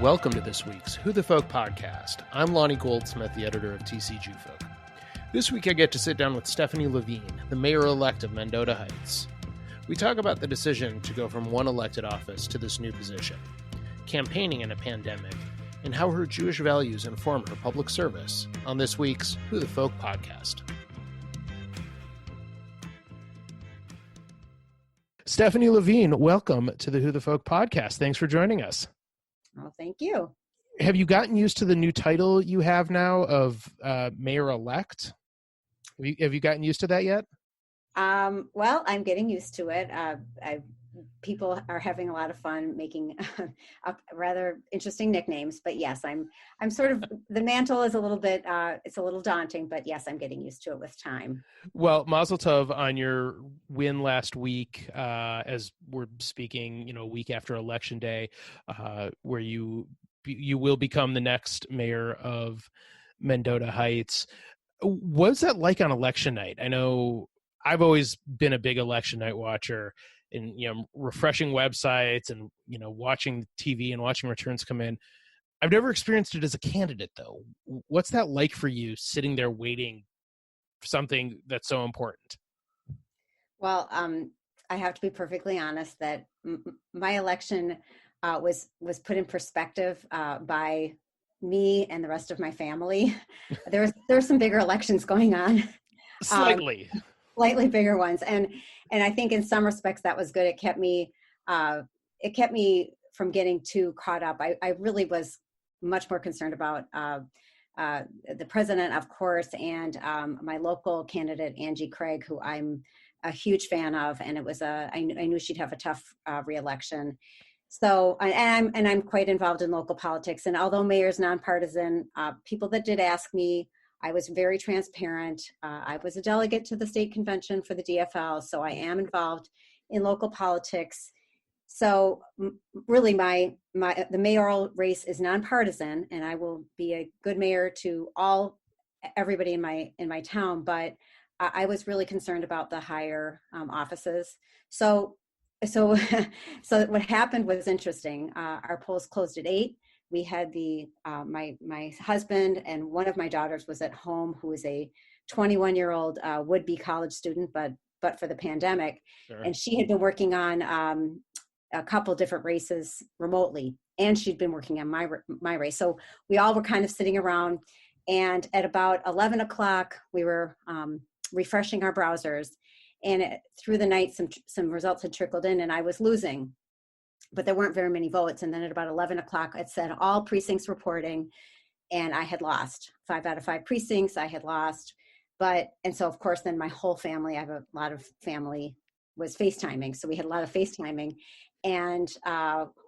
Welcome to this week's Who the Folk podcast. I'm Lonnie Goldsmith, the editor of TCG Folk. This week I get to sit down with Stephanie Levine, the mayor-elect of Mendota Heights. We talk about the decision to go from one elected office to this new position, campaigning in a pandemic, and how her Jewish values inform her public service on this week's Who the Folk podcast. Stephanie Levine, welcome to the Who the Folk podcast. Thanks for joining us. Oh, thank you. Have you gotten used to the new title you have now of mayor-elect? Have you gotten used to that yet? Well, I'm getting used to it. People are having a lot of fun making up rather interesting nicknames, but yes, I'm sort of, the mantle is a little bit, it's a little daunting, but yes, I'm getting used to it with time. Well, Mazel Tov on your win last week, as we're speaking, a week after Election Day, where you will become the next mayor of Mendota Heights. What's that like on election night? I know I've always been a big election night watcher, and refreshing websites and watching TV and watching returns come in. I've never experienced it as a candidate, though. What's that like for you, sitting there waiting for something that's so important? Well, I have to be perfectly honest that my election was put in perspective by me and the rest of my family. There's some bigger elections going on. Slightly bigger ones. And I think in some respects that was good. It kept me from getting too caught up. I really was much more concerned about the president, of course, and my local candidate, Angie Craig, who I'm a huge fan of. And it was I knew she'd have a tough reelection. So, and I'm quite involved in local politics. And although mayor's nonpartisan, people that did ask me, I was very transparent. I was a delegate to the state convention for the DFL, so I am involved in local politics. So really the mayoral race is nonpartisan, and I will be a good mayor to everybody in my town, but I was really concerned about the higher offices. So what happened was interesting. Our polls closed at 8. We had my husband and one of my daughters was at home, who was a 21-year-old would-be college student, but for the pandemic. Sure. And she had been working on a couple different races remotely, and she'd been working on my race. So we all were kind of sitting around, and at about 11 o'clock, we were refreshing our browsers, and through the night, some results had trickled in, and I was losing. But there weren't very many votes. And then at about 11 o'clock, it said all precincts reporting, and I had lost 5 out of 5 precincts. I had lost, and so of course, then my whole family, I have a lot of family, was FaceTiming. So we had a lot of FaceTiming. And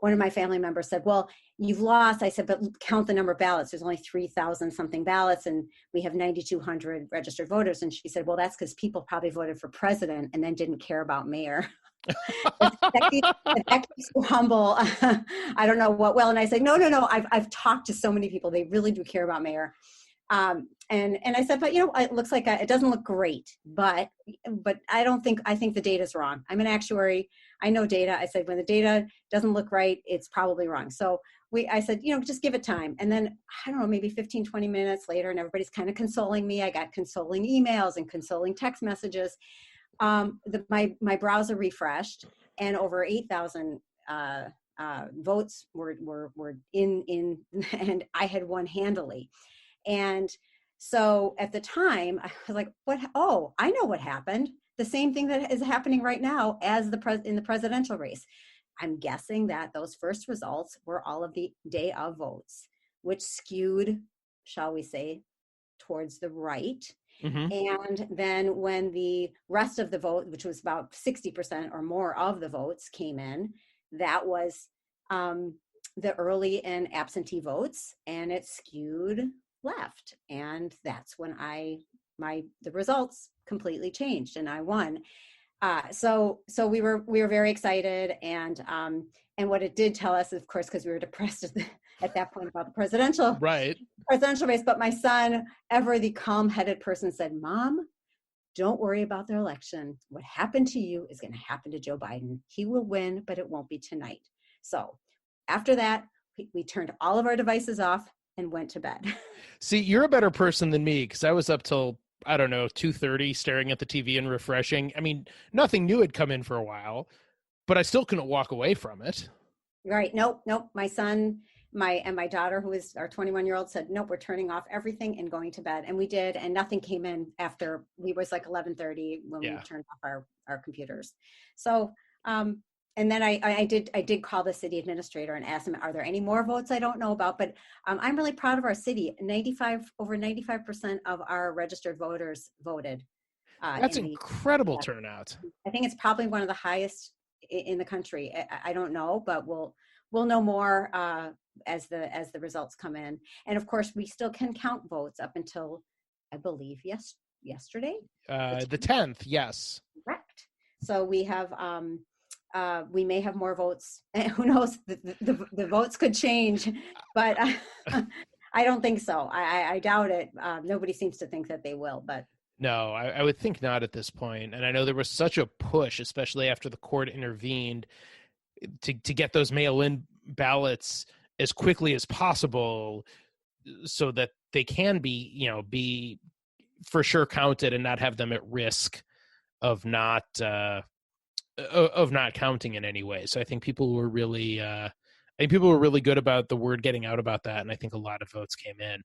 one of my family members said, well, you've lost. I said, but count the number of ballots. There's only 3,000 something ballots, and we have 9,200 registered voters. And she said, well, that's because people probably voted for president and then didn't care about mayor. that keeps you humble. I don't know what. Well, and I said, no. I've talked to so many people. They really do care about mayor. And I said, but it looks like it doesn't look great. But I think the data's wrong. I'm an actuary. I know data. I said, when the data doesn't look right, it's probably wrong. So I said, just give it time. And then I don't know, maybe 15, 20 minutes later, and everybody's kind of consoling me. I got consoling emails and consoling text messages. My browser refreshed, and over 8,000 votes were in, and I had won handily. And so at the time, I was like, "What? Oh, I know what happened. The same thing that is happening right now as in the presidential race. I'm guessing that those first results were all of the day of votes, which skewed, shall we say, towards the right." Mm-hmm. And then when the rest of the vote, which was about 60% or more of the votes, came in, that was the early and absentee votes, and it skewed left. And that's when the results completely changed, and I won. So we were very excited, and what it did tell us, of course, because we were depressed at that point about the presidential race. But my son, ever the calm-headed person, said, "Mom, don't worry about the election. What happened to you is going to happen to Joe Biden. He will win, but it won't be tonight." So after that, we turned all of our devices off and went to bed. See, you're a better person than me because I was up till, I don't know, 2:30 staring at the TV and refreshing. I mean, nothing new had come in for a while, but I still couldn't walk away from it. Right. Nope. Nope. My son, my daughter, who is our 21-year-old, said, nope, we're turning off everything and going to bed. And we did, and nothing came in after we was like 11:30 when we turned off our computers. So, and then I did call the city administrator and ask him, are there any more votes I don't know about? But I'm really proud of our city. Over 95% of our registered voters voted. That's incredible turnout. I think it's probably one of the highest in the country. I don't know, but we'll know more as the results come in. And of course, we still can count votes up until, I believe, yesterday. The 10th, yes. Correct. So we have we may have more votes. Who knows? The votes could change, but I don't think so. I doubt it. Nobody seems to think that they will, but. No, I would think not at this point. And I know there was such a push, especially after the court intervened, to get those mail-in ballots as quickly as possible so that they can be for sure counted and not have them at risk of not counting in any way. So I think people were really good about the word getting out about that, and I think a lot of votes came in.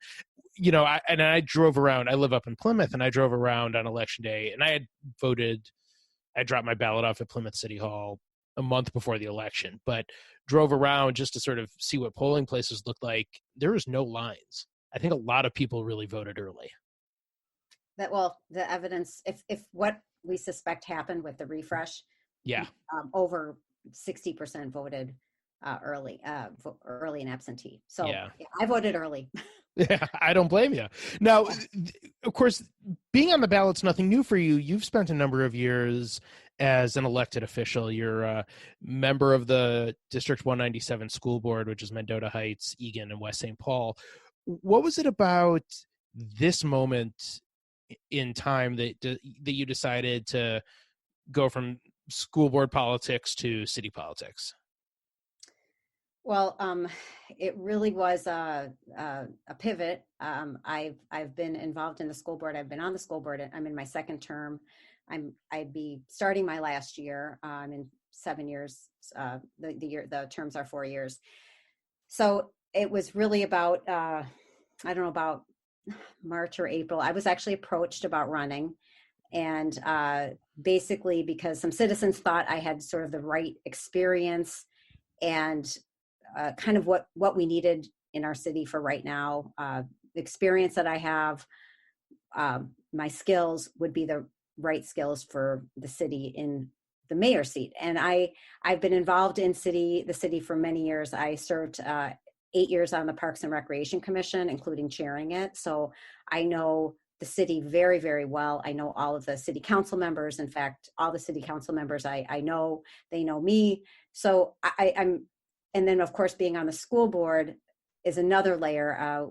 I drove around. I live up in Plymouth, and I drove around on election day, and I had voted. I dropped my ballot off at Plymouth City Hall a month before the election, but drove around just to sort of see what polling places looked like. There was no lines. I think a lot of people really voted early. The evidence, if what we suspect happened with the refresh, over 60% voted early and absentee. So I voted early. Yeah, I don't blame you. Now, of course, being on the ballot's nothing new for you. You've spent a number of years as an elected official. You're a member of the District 197 School Board, which is Mendota Heights, Eagan, and West St. Paul. What was it about this moment in time that you decided to go from school board politics to city politics? Well, it really was a pivot. I've been involved in the school board. I've been on the school board. I'm in my second term. I'd be starting my last year. I'm in 7 years. The terms are 4 years. So it was really about I don't know, about March or April. I was actually approached about running, and basically because some citizens thought I had sort of the right experience and kind of what we needed in our city for right now. The experience that I have, my skills would be the right skills for the city in the mayor's seat. And I've been involved in the city for many years. I served 8 years on the Parks and Recreation Commission, including chairing it. So I know the city very, very well. I know all of the city council members. In fact, all the city council members I know, they know me. So I'm, and then of course being on the school board is another layer.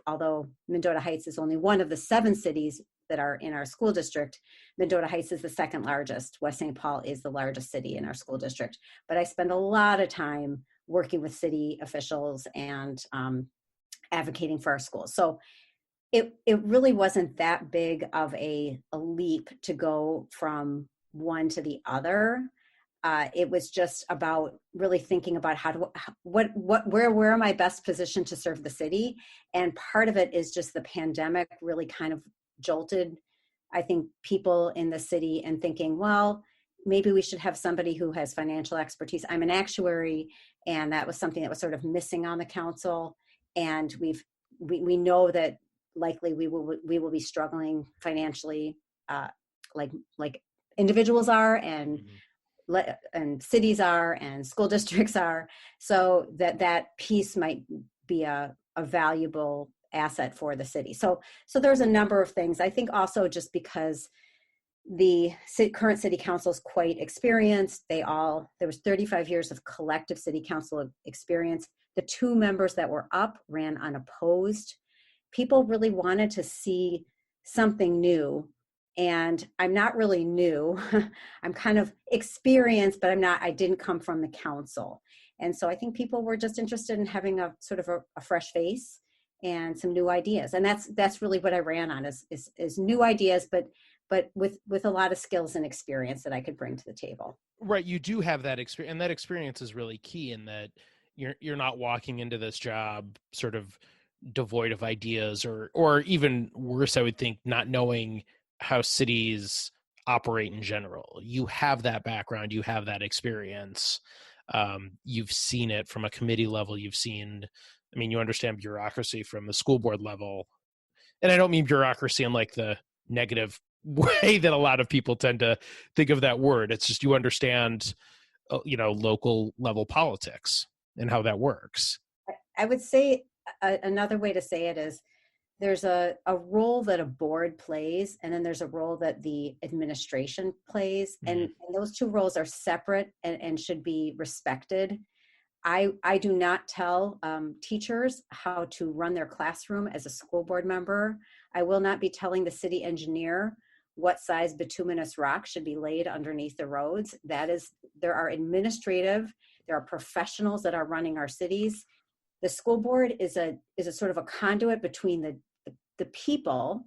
Although Mendota Heights is only one of the 7 cities that are in our school district, Mendota Heights is the second largest. West St. Paul is the largest city in our school district. But I spend a lot of time working with city officials and advocating for our schools. So it really wasn't that big of a leap to go from one to the other. It was just about really thinking about where am I best positioned to serve the city? And part of it is just the pandemic really kind of jolted, I think, people in the city and thinking, well, maybe we should have somebody who has financial expertise. I'm an actuary, and that was something that was sort of missing on the council. And we know that likely we will be struggling financially, like individuals are, and cities are, and school districts are. So that piece might be a valuable asset for the city. So there's a number of things. I think also just because the current city council is quite experienced. There was 35 years of collective city council experience. The 2 members that were up ran unopposed. People really wanted to see something new and I'm not really new. I'm kind of experienced, but I didn't come from the council. And so I think people were just interested in having a sort of a fresh face and some new ideas. And that's really what I ran on is new ideas, but with a lot of skills and experience that I could bring to the table. Right. You do have that experience, and that experience is really key in that you're not walking into this job sort of devoid of ideas, or even worse, I would think, not knowing how cities operate in general. You have that background, you have that experience. You've seen it from a committee level. You understand bureaucracy from the school board level. And I don't mean bureaucracy in like the negative way that a lot of people tend to think of that word. It's just you understand, local level politics and how that works. I would say another way to say it is there's a role that a board plays, and then there's a role that the administration plays. Mm-hmm. And those two roles are separate and should be respected. I do not tell teachers how to run their classroom as a school board member. I will not be telling the city engineer what size bituminous rock should be laid underneath the roads. There are professionals that are running our cities. The school board is a sort of a conduit between the people,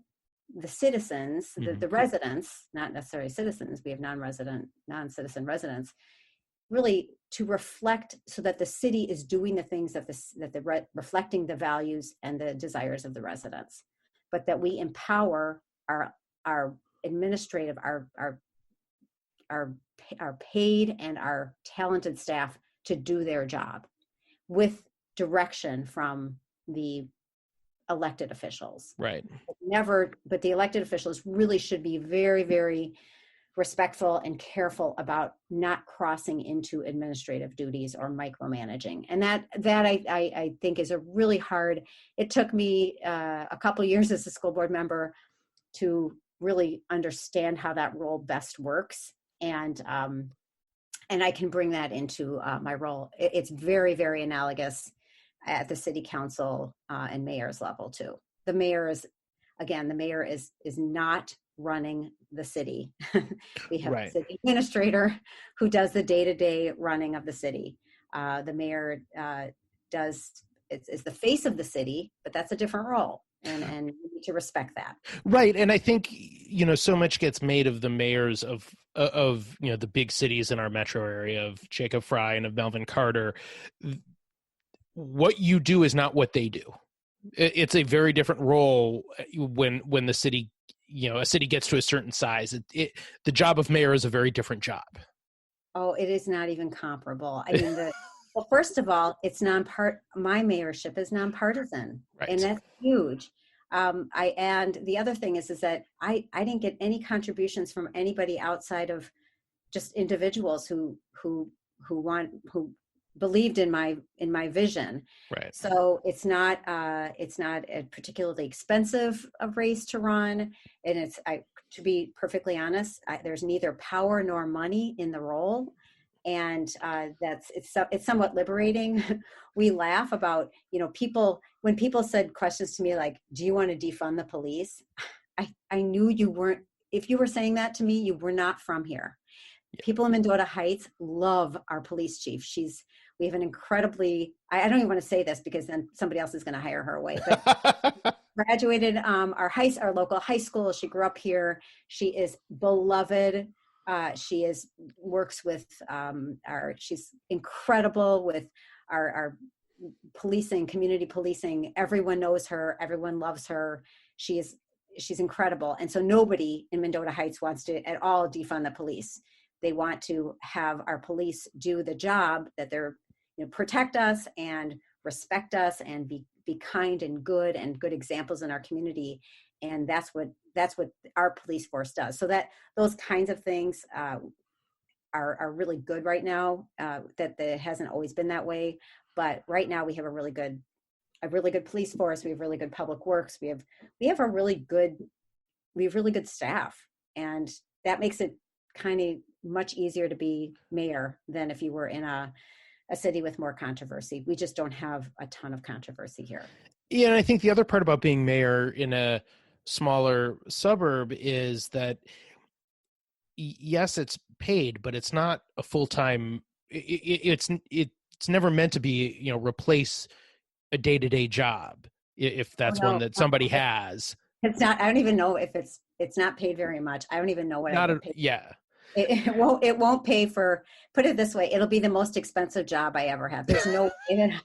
the citizens, Mm-hmm. the residents, not necessarily citizens. We have non-citizen residents, really to reflect so that the city is doing the things reflecting the values and the desires of the residents, but that we empower our administrative, our paid and our talented staff to do their job with direction from the elected officials. Right. But the elected officials really should be very, very respectful and careful about not crossing into administrative duties or micromanaging. And that I think is a really hard, it took me a couple years as a school board member to really understand how that role best works. And I can bring that into my role. It's very, very analogous at the city council and mayor's level too. The mayor is not running the city. We have Right. a city administrator who does the day-to-day running of the city. The mayor is the face of the city, but that's a different role. And we need to respect that. Right. And I think, so much gets made of the mayors of the big cities in our metro area, of Jacob Fry and of Melvin Carter. What you do is not what they do. It's a very different role when the city, a city gets to a certain size. The job of mayor is a very different job. Oh, it is not even comparable. I mean, well, first of all, my mayorship is nonpartisan, Right. And that's huge. And the other thing is that I didn't get any contributions from anybody outside of just individuals who believed in my vision. Right. So it's not a particularly expensive a race to run, and to be perfectly honest, there's neither power nor money in the role, and it's somewhat liberating. We laugh about people when people said questions to me like, "Do you want to defund the police?" I knew you weren't. If you were saying that to me, you were not from here. Yeah. People in Mendota Heights love our police chief. We have an incredibly, I don't even want to say this because then somebody else is going to hire her away, but graduated our local high school. She grew up here. She is beloved. She works with she's incredible with our policing, community policing. Everyone knows her. Everyone loves her. She's incredible. And so nobody in Mendota Heights wants to at all defund the police. They want to have our police do the job that they're, protect us and respect us and be kind and good examples in our community. And that's what our police force does. So that those kinds of things are really good right now. That hasn't always been that way, but right now we have a really good police force. We have really good public works. We have really good staff, and that makes it kind of much easier to be mayor than if you were in a city with more controversy. We just don't have a ton of controversy here. Yeah, and I think the other part about being mayor in a smaller suburb is that yes, it's paid, but it's not a full-time. It's never meant to be, replace a day-to-day job if Oh, that's one no, that somebody has. it's not. I don't even know if it's not paid very much. I don't even know what I Not a get paid. yeah. It won't pay for, put it this way, it'll be the most expensive job I ever have. There's no I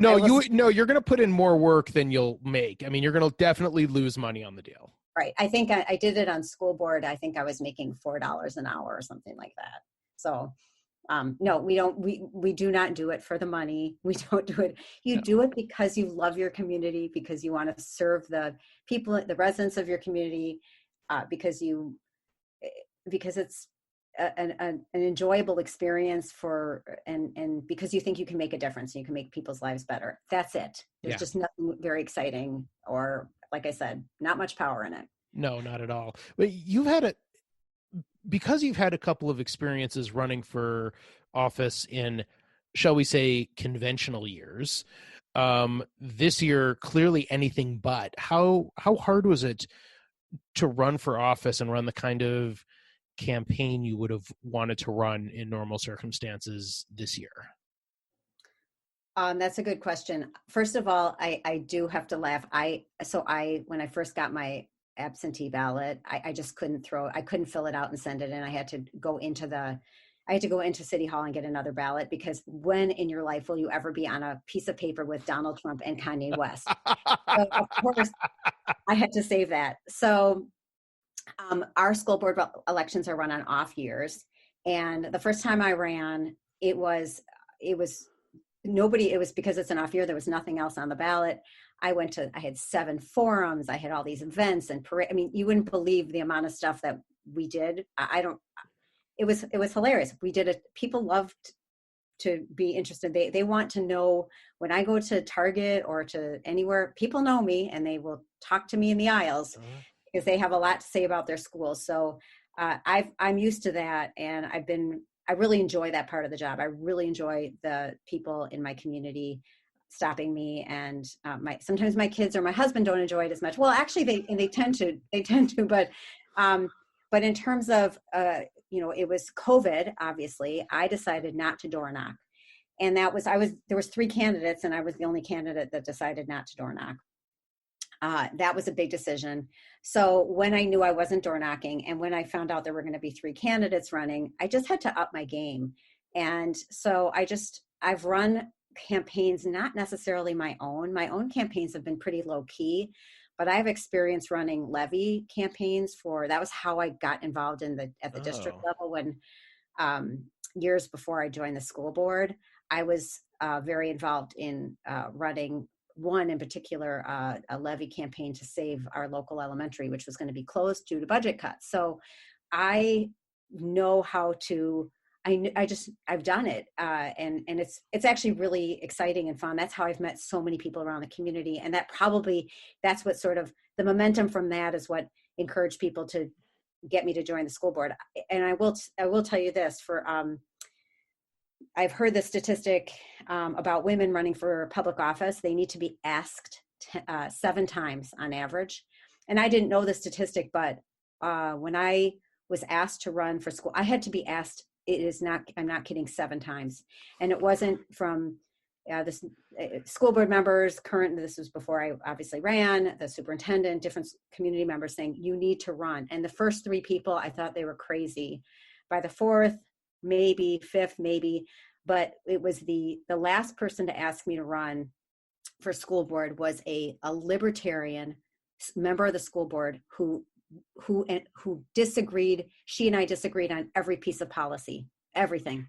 No, will you're going to put in more work than you'll make. I mean, you're going to definitely lose money on the deal. right. I think I did it on school board. I think I was making $4 an hour or something like that. So no, we do not do it for the money. We don't do it. You No. do it because you love your community, because you want to serve the people, the residents of your community, because it's an enjoyable experience and because you think you can make a difference and you can make people's lives better. That's it. There's Yeah. just nothing very exciting, or like I said, not much power in it. No, not at all. But because you've had a couple of experiences running for office in, shall we say, conventional years. This year, clearly anything but. How hard was it to run for office and run the kind of campaign you would have wanted to run in normal circumstances this year? That's a good question. First of all, I do have to laugh. When I first got my absentee ballot, I just I couldn't fill it out and send it in. I had to go into City Hall and get another ballot, because when in your life will you ever be on a piece of paper with Donald Trump and Kanye West? So of course I had to save that. So our school board elections are run on off years. And the first time I ran, it was because it's an off year. There was nothing else on the ballot. I had 7 forums. I had all these events and parade. I mean, you wouldn't believe the amount of stuff that we did. It was hilarious. We did it. People loved to be interested. They want to know, when I go to Target or to anywhere, people know me and they will talk to me in the aisles because they have a lot to say about their school. So I'm used to that. And I really enjoy that part of the job. I really enjoy the people in my community stopping me, and sometimes my kids or my husband don't enjoy it as much. Well, actually they tend to, but in terms of, it was COVID, obviously. I decided not to door knock. And there was 3 candidates and I was the only candidate that decided not to door knock. That was a big decision. So when I knew I wasn't door knocking, and when I found out there were going to be 3 candidates running, I just had to up my game. And so I've run campaigns, not necessarily my own. My own campaigns have been pretty low key, but I've experienced running levy campaigns that was how I got involved at the district level when, years before I joined the school board. I was very involved in running one in particular, a levy campaign to save our local elementary, which was going to be closed due to budget cuts. So I know how to, I've done it. And it's actually really exciting and fun. That's how I've met so many people around the community. And that's what sort of the momentum from that is what encouraged people to get me to join the school board. And I will tell you this, I've heard the statistic about women running for public office. They need to be asked 7 times on average. And I didn't know the statistic, but when I was asked to run for school, I had to be asked, I'm not kidding, 7 times. And it wasn't from this school board members, this was before I obviously ran, the superintendent, different community members saying, you need to run. And the first 3 people, I thought they were crazy. By the 4th, maybe 5th, maybe, but it was the last person to ask me to run for school board was a libertarian member of the school board who disagreed. She and I disagreed on every piece of policy, everything.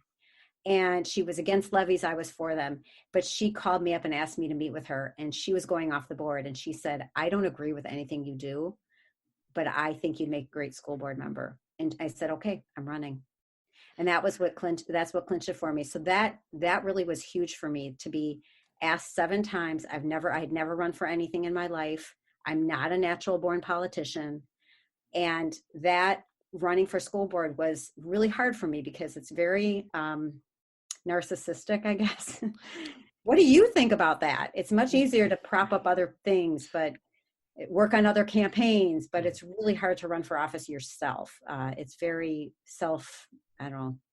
And she was against levies. I was for them, but she called me up and asked me to meet with her. And she was going off the board. And she said, I don't agree with anything you do, but I think you'd make a great school board member. And I said, okay, I'm running. And that's what clinched it for me. So that really was huge for me, to be asked 7 times. I had never run for anything in my life. I'm not a natural born politician. And that running for school board was really hard for me because it's very narcissistic, I guess. What do you think about that? It's much easier to prop up other things, but work on other campaigns, but it's really hard to run for office yourself. It's very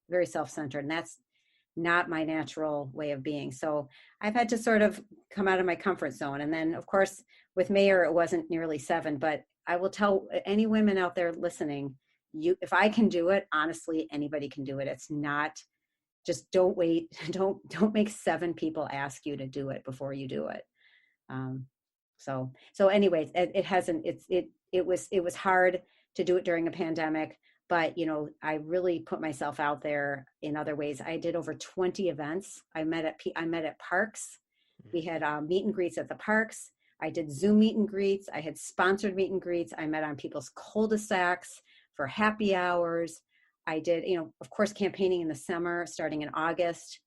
very self-centered, and that's not my natural way of being. So I've had to sort of come out of my comfort zone. And then of course with mayor, it wasn't nearly 7, but I will tell any women out there listening, if I can do it, honestly, anybody can do it. It's not, just don't wait. Don't make 7 people ask you to do it before you do it. So anyways, it was hard to do it during a pandemic, but I really put myself out there in other ways. I did over 20 events. I met at parks. We had meet and greets at the parks. I did Zoom meet and greets. I had sponsored meet and greets. I met on people's cul-de-sacs for happy hours. I did, of course, campaigning in the summer, starting in August,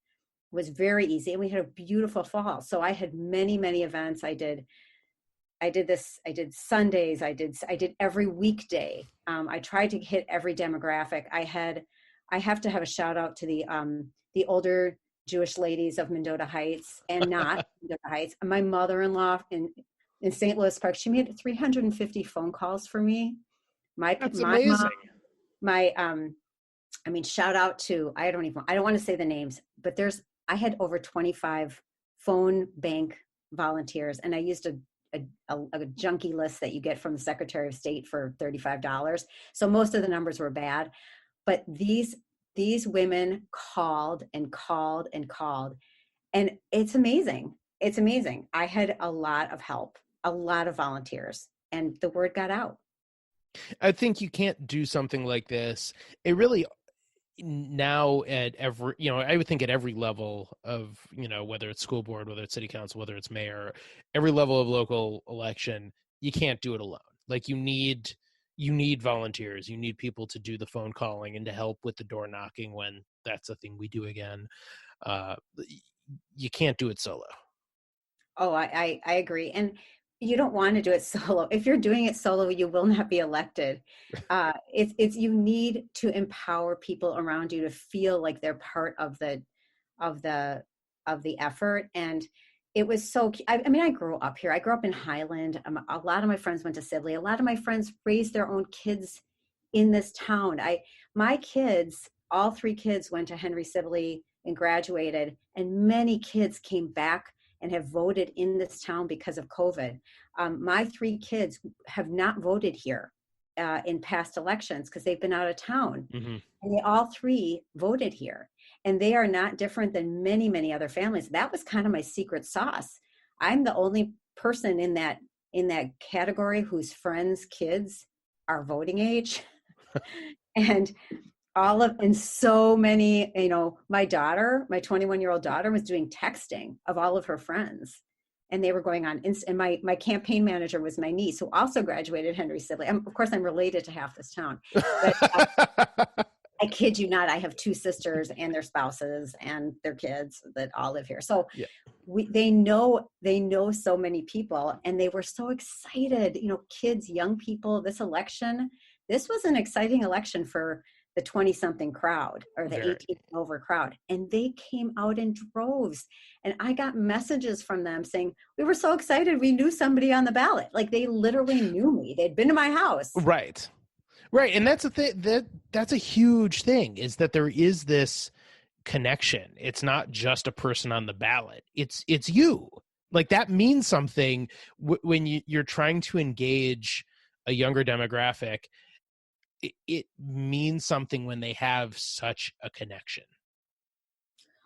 was very easy. And we had a beautiful fall. So I had many, many events. I did Sundays. I did every weekday. I tried to hit every demographic. I have to have a shout out to the older Jewish ladies of Mendota Heights, and not Mendota Heights. My mother-in-law in St. Louis Park, she made 350 phone calls for me. That's amazing. Shout out to, I don't want to say the names, but I had over 25 phone bank volunteers, and I used a junky list that you get from the Secretary of State for $35. So most of the numbers were bad, but these women called and called and called, and it's amazing. It's amazing. I had a lot of help, a lot of volunteers, and the word got out. I think you can't do something like this. It really, now at every, I would think at every level of, whether it's school board, whether it's city council, whether it's mayor, every level of local election, you can't do it alone. Like you need volunteers, you need people to do the phone calling and to help with the door knocking when that's a thing we do again. You can't do it solo. Oh, I agree. And you don't want to do it solo. If you're doing it solo, you will not be elected. You need to empower people around you to feel like they're part of the effort. And it was so, I grew up here. I grew up in Highland. A lot of my friends went to Sibley. A lot of my friends raised their own kids in this town. My kids, all 3 kids went to Henry Sibley and graduated, and many kids came back and have voted in this town because of COVID. My 3 kids have not voted here in past elections because they've been out of town. Mm-hmm. And they all 3 voted here. And they are not different than many, many other families. That was kind of my secret sauce. I'm the only person in that category whose friends' kids are voting age. And so many, my 21-year-old daughter was doing texting of all of her friends, and they were going on. And my campaign manager was my niece, who also graduated Henry Sibley. Of course, I'm related to half this town. But I kid you not, I have 2 sisters and their spouses and their kids that all live here. So yeah. They know so many people, and they were so excited. Kids, young people. This was an exciting election for the 20-something crowd, or the 18 and over crowd. And they came out in droves. And I got messages from them saying, we were so excited, we knew somebody on the ballot. Like, they literally knew me. They'd been to my house. Right. And that's that's a huge thing, is that there is this connection. It's not just a person on the ballot. It's you. Like, that means something when you're trying to engage a younger demographic. It means something when they have such a connection.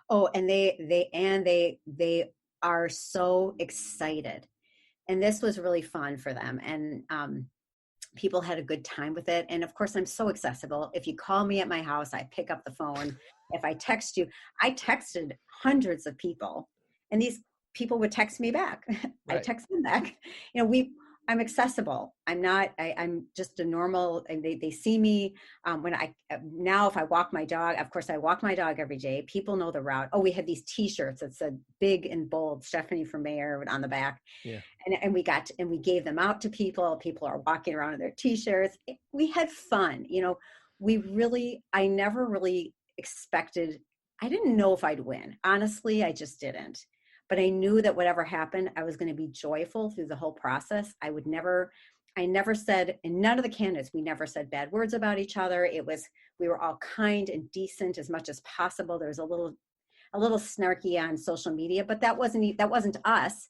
Oh, and they are so excited. And this was really fun for them. And people had a good time with it. And of course, I'm so accessible. If you call me at my house, I pick up the phone. If I text you, I texted hundreds of people, and these people would text me back. Right. I text them back. I'm accessible. I'm just a normal, and they see me now if I walk my dog, of course I walk my dog every day. People know the route. Oh, we had these t-shirts that said big and bold, Stephanie for mayor on the back. Yeah. And we gave them out to people. People are walking around in their t-shirts. We had fun. I never really expected, I didn't know if I'd win. Honestly, I just didn't. but I knew that whatever happened, I was going to be joyful through the whole process. I never said, and none of the candidates, we never said bad words about each other. We were all kind and decent as much as possible. There was a little snarky on social media, but that wasn't us.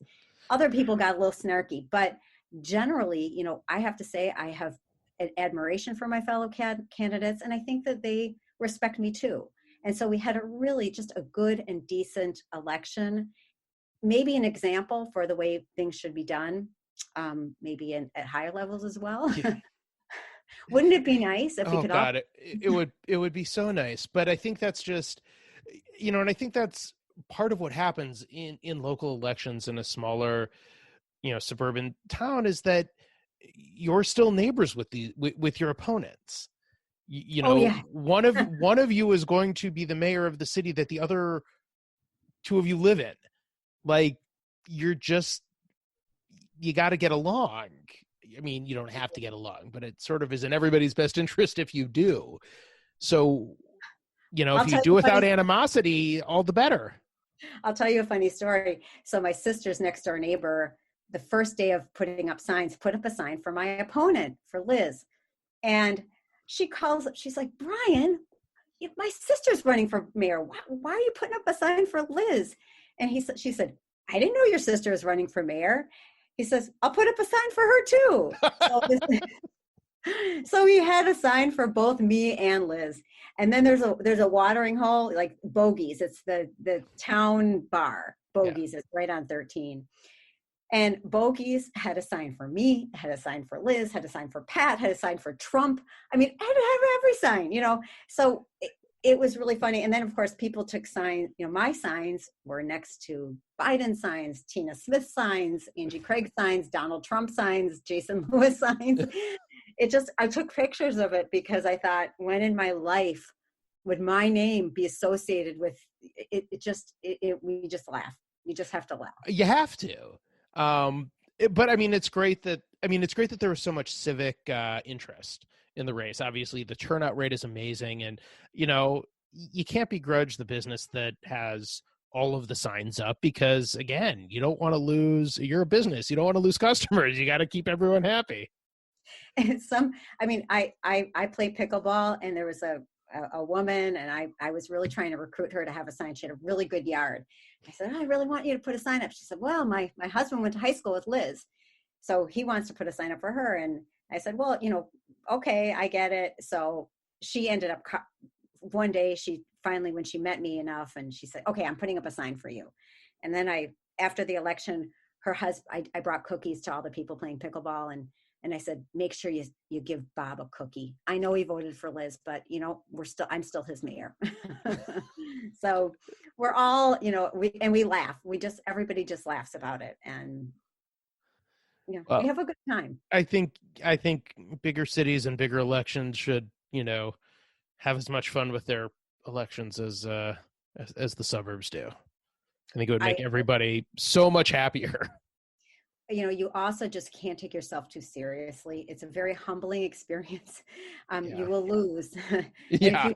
Other people got a little snarky, but generally, I have to say I have an admiration for my fellow candidates, and I think that they respect me too. And so we had just a good and decent election, maybe an example for the way things should be done, maybe at higher levels as well. Yeah. Wouldn't it be nice if we could all... it would be so nice. But I think that's just, and I think that's part of what happens in local elections in a smaller, suburban town, is that you're still neighbors with your opponents. One of you is going to be the mayor of the city that the other two of you live in. Like, you got to get along. I mean, you don't have to get along, but it sort of is in everybody's best interest if you do. So, if you do without animosity, all the better. I'll tell you a funny story. So my sister's next door neighbor, the first day of putting up signs, put up a sign for my opponent, for Liz. And she calls, she's like, Brian, my sister's running for mayor. Why are you putting up a sign for Liz? And she said, I didn't know your sister is running for mayor. He says, I'll put up a sign for her too. So he had a sign for both me and Liz. And then there's a watering hole, like Bogies. It's the town bar. Bogies. Yeah. It's right on 13. And Bogies had a sign for me, had a sign for Liz, had a sign for Pat, had a sign for Trump. I mean, had to have every sign, So it was really funny. And then, of course, people took signs. My signs were next to Biden signs, Tina Smith signs, Angie Craig signs, Donald Trump signs, Jason Lewis signs. I took pictures of it because I thought, when in my life would my name be associated with it? We just laugh. You just have to laugh. You have to. But I mean, it's great that there was so much civic interest in the race. Obviously, the turnout rate is amazing, and you can't begrudge the business that has all of the signs up, because again, you don't want to lose. You're a business. You don't want to lose customers. You got to keep everyone happy. And I play pickleball, and there was a woman, and I was really trying to recruit her to have a sign. She had a really good yard. I said, I really want you to put a sign up. She said, well, my husband went to high school with Liz, so he wants to put a sign up for her. And I said, well, okay, I get it. So she ended up one day, she finally, when she met me enough, and she said, okay, I'm putting up a sign for you. And then after the election, her husband, I brought cookies to all the people playing pickleball, and I said, make sure you give Bob a cookie. I know he voted for Liz, but I'm still his mayor. So we're all, we laugh. Everybody just laughs about it. And, we have a good time. I think bigger cities and bigger elections should, have as much fun with their elections as the suburbs do. I think it would make everybody so much happier. You also just can't take yourself too seriously. It's a very humbling experience. You will lose. Yeah.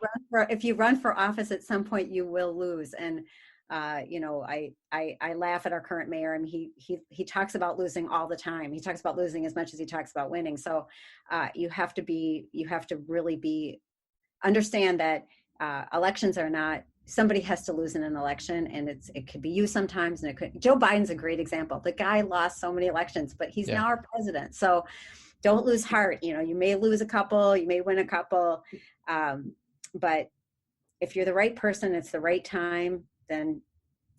If you run for office at some point, you will lose. And I laugh at our current mayor. I mean, he talks about losing all the time. He talks about losing as much as he talks about winning. So you have to really understand that elections are not. Somebody has to lose in an election, and it could be you sometimes, and Joe Biden's a great example. The guy lost so many elections, but he's now our president. So don't lose heart. You may lose a couple, you may win a couple, but if you're the right person, it's the right time, then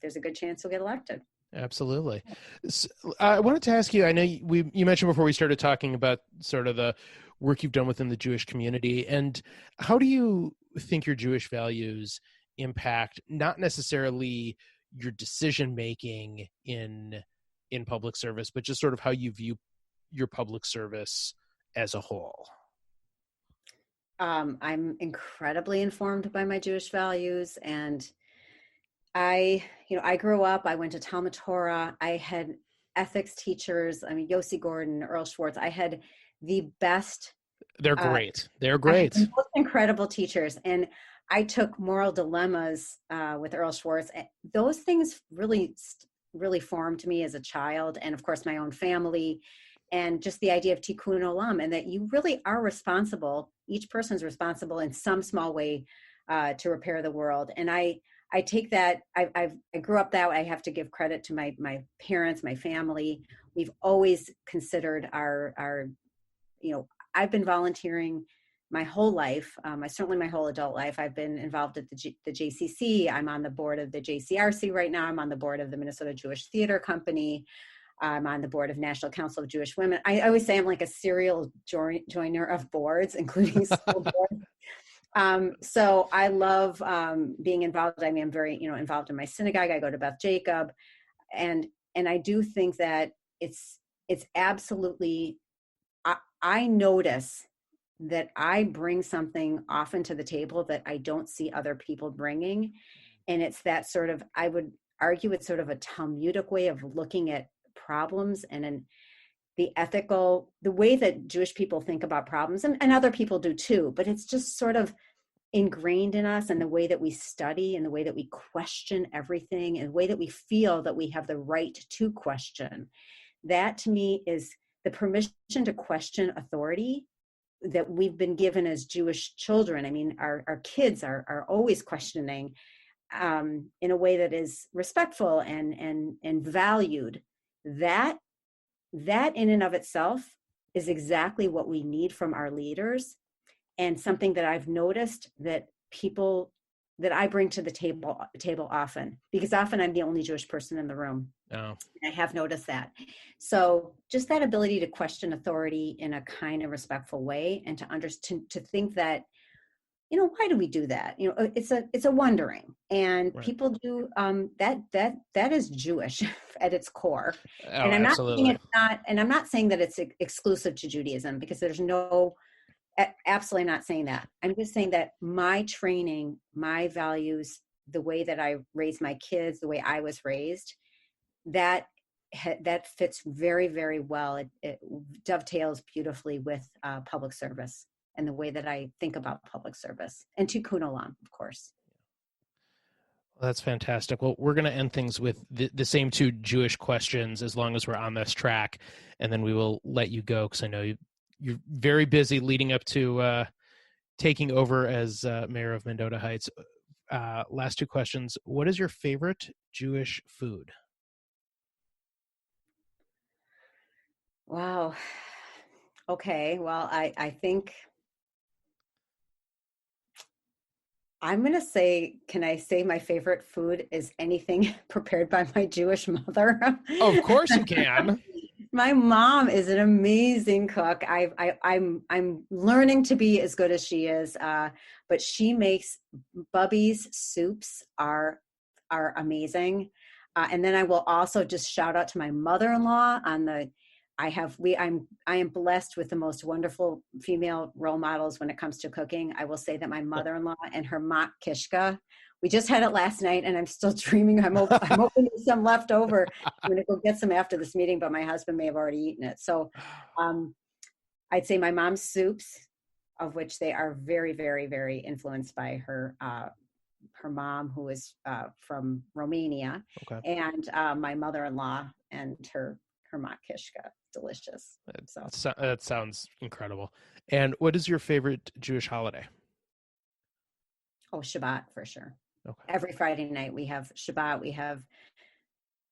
there's a good chance you'll get elected. Absolutely. So, I wanted to ask you, I know you mentioned before we started talking about sort of the work you've done within the Jewish community, and how do you think your Jewish values impact not necessarily your decision making in public service, but just sort of how you view your public service as a whole? I'm incredibly informed by my Jewish values, and I grew up, I went to Talmud Torah, I had ethics teachers, Yossi Gordon, Earl Schwartz. I had the best. They're great. They're great. The most incredible teachers. And I took moral dilemmas with Earl Schwartz. Those things really really formed me as a child, and of course my own family, and just the idea of tikkun olam, and that you really are responsible. Each person's responsible in some small way to repair the world. And I take that. I grew up that way. I have to give credit to my parents, my family. We've always considered our I've been volunteering my whole life. Certainly my whole adult life. I've been involved at the JCC. I'm on the board of the JCRC right now. I'm on the board of the Minnesota Jewish Theater Company. I'm on the board of National Council of Jewish Women. I always say I'm like a serial joiner of boards, including school boards. So I love being involved. I mean, I'm very, involved in my synagogue. I go to Beth Jacob, and I do think that it's absolutely. I notice that I bring something often to the table that I don't see other people bringing, and it's that sort of, I would argue, it's sort of a Talmudic way of looking at problems, and in the way that Jewish people think about problems, and other people do too, but it's just sort of ingrained in us, and the way that we study, and the way that we question everything, and the way that we feel that we have the right to question. That to me is the permission to question authority that we've been given as Jewish children. I mean, our kids are always questioning in a way that is respectful and valued. That in and of itself is exactly what we need from our leaders, and something that I've noticed that I bring to the table often, because often I'm the only Jewish person in the room. Oh. I have noticed that. So just that ability to question authority in a kind and respectful way, and to understand, to think that, why do we do that? It's a wondering, and Right. people do that is Jewish at its core. Oh, And I'm absolutely. not saying it's not, and I'm not saying that it's exclusive to Judaism, because there's no, absolutely not saying that. I'm just saying that my training, my values, the way that I raise my kids, the way I was raised, that fits very, very well. It dovetails beautifully with public service, and the way that I think about public service, and tikkun olam, of course. Well, that's fantastic. Well, we're going to end things with the same two Jewish questions, as long as we're on this track, and then we will let you go, because I know you're very busy leading up to taking over as mayor of Mendota Heights. Last two questions. What is your favorite Jewish food? Wow. Okay. Well, I think I'm going to say, can I say my favorite food is anything prepared by my Jewish mother? Of course you can. My mom is an amazing cook. I'm learning to be as good as she is, but she makes Bubby's soups are amazing. And then I will also just shout out to my mother-in-law on the. I am blessed with the most wonderful female role models when it comes to cooking. I will say that my mother-in-law and her mat kishka, we just had it last night, and I'm still dreaming. I'm hoping there's some left over. I'm going to go get some after this meeting, but my husband may have already eaten it. So I'd say my mom's soups, of which they are very, very, very influenced by her mom, who is from Romania, Okay. and my mother-in-law and her mat kishka. Delicious. So That sounds incredible. And what is your favorite Jewish holiday? Oh, Shabbat for sure. Okay. Every Friday night we have Shabbat. We have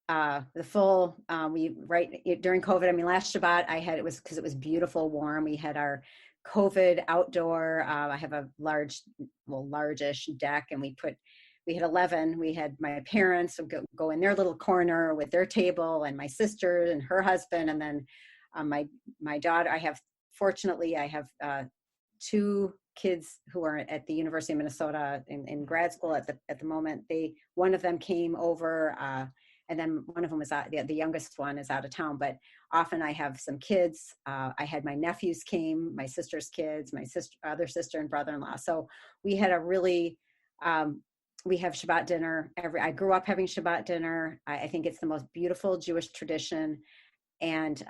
the full. During COVID. I mean, last Shabbat it was because it was beautiful, warm. We had our COVID outdoor. I have a largish deck, and we had 11. We had my parents go in their little corner with their table, and my sister and her husband, and then my daughter. Fortunately, I have two kids who are at the University of Minnesota in grad school at the moment. One of them came over, and then one of them is the youngest one is out of town. But often I have some kids. I had my nephews came, my sister's kids, my other sister and brother-in-law. So we had a really we have Shabbat dinner I grew up having Shabbat dinner. I think it's the most beautiful Jewish tradition. And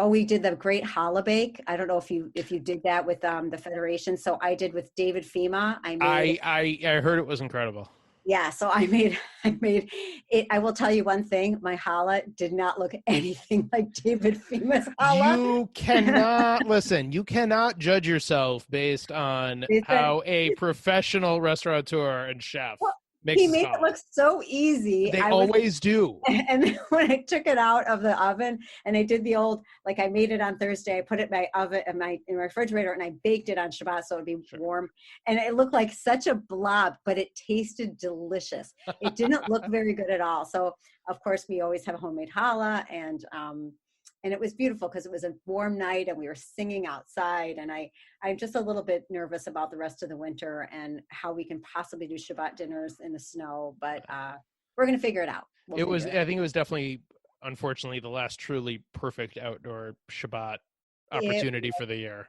we did the great challah bake. I don't know if you did that with the Federation. So I did with David Fema. I heard it was incredible. Yeah, so I made it. I will tell you one thing: my challah did not look anything like David Fima's challah. You cannot listen. You cannot judge yourself based on how a professional restaurateur and chef makes he made it look so easy. They always do. And then when I took it out of the oven and I did the old, like I made it on Thursday, I put it in my oven in my refrigerator and I baked it on Shabbat so it'd be warm. And it looked like such a blob, but it tasted delicious. It didn't look very good at all. So of course we always have homemade challah, and it was beautiful because it was a warm night and we were singing outside. And I'm just a little bit nervous about the rest of the winter and how we can possibly do Shabbat dinners in the snow, but we're going to figure it out. I think it was definitely, unfortunately, the last truly perfect outdoor Shabbat opportunity for the year.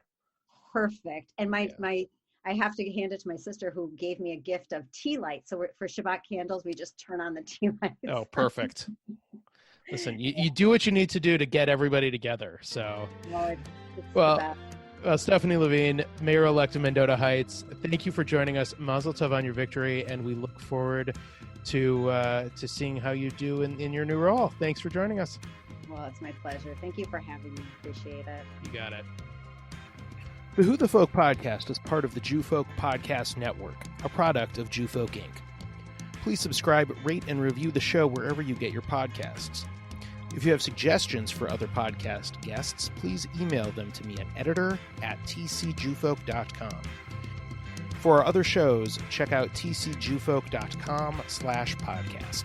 Perfect. And I have to hand it to my sister who gave me a gift of tea lights. So for Shabbat candles, we just turn on the tea lights. Oh, perfect. Listen, you do what you need to do to get everybody together. So, well, Stephanie Levine, Mayor-elect of Mendota Heights, thank you for joining us. Mazel tov on your victory, and we look forward to seeing how you do in your new role. Thanks for joining us. Well, it's my pleasure. Thank you for having me. Appreciate it. You got it. The Who the Folk podcast is part of the Jew Folk Podcast Network, a product of Jew Folk Inc. Please subscribe, rate, and review the show wherever you get your podcasts. If you have suggestions for other podcast guests, please email them to me at editor@tcjewfolk.com. For our other shows, check out tcjewfolk.com/podcast.